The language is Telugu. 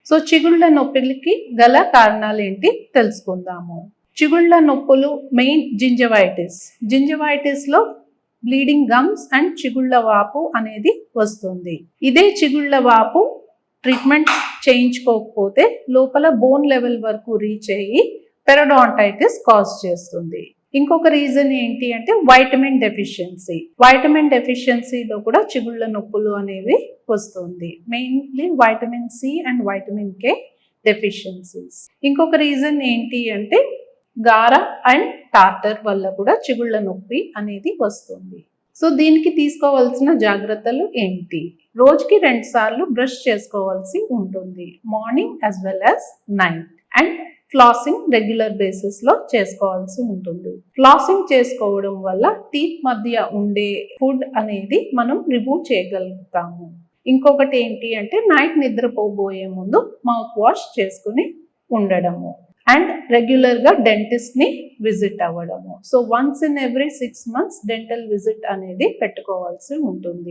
సో చిగుళ్ళ నొప్పికి గల కారణాలు ఏంటి తెలుసుకుందాము. చిగుళ్ళ నొప్పులు మెయిన్ జింజవైటిస్ లో బ్లీడింగ్ గమ్స్ అండ్ చిగుళ్ళ వాపు అనేది వస్తుంది. ఇదే చిగుళ్ళ వాపు ట్రీట్మెంట్ చేయించుకోకపోతే లోపల బోన్ లెవెల్ వరకు రీచ్ అయ్యి పెరడాంటైటిస్ కాజ్ చేస్తుంది. ఇంకొక రీజన్ ఏంటి అంటే వైటమిన్ డెఫిషియన్సీలో కూడా చిగుళ్ళ నొప్పులు అనేవి వస్తుంది. Mainly vitamin C and vitamin K deficiencies. ఇంకొక రీజన్ ఏంటి అంటే గార అండ్ టార్టర్ వల్ల కూడా చిగుళ్ళ నొప్పి అనేది వస్తుంది. సో దీనికి తీసుకోవాల్సిన జాగ్రత్తలు ఏంటి? రోజుకి 2 సార్లు బ్రష్ చేసుకోవాల్సి ఉంటుంది, morning as well as night. And flossing regular basis లో చేసుకోవాల్సి ఉంటుంది. ఫ్లాసింగ్ చేసుకోవడం వల్ల టీత్ మధ్య ఉండే ఫుడ్ అనేది మనం రిమూవ్ చేయగలుగుతాము. ఇంకొకటి ఏంటి అంటే నైట్ నిద్రపోబోయే ముందు మౌత్ వాష్ చేసుకుని ఉండడము అండ్ రెగ్యులర్ గా డెంటిస్ట్ ని విజిట్ అవ్వడము. So once in every 6 months dental visit అనేది పెట్టుకోవాల్సి ఉంటుంది.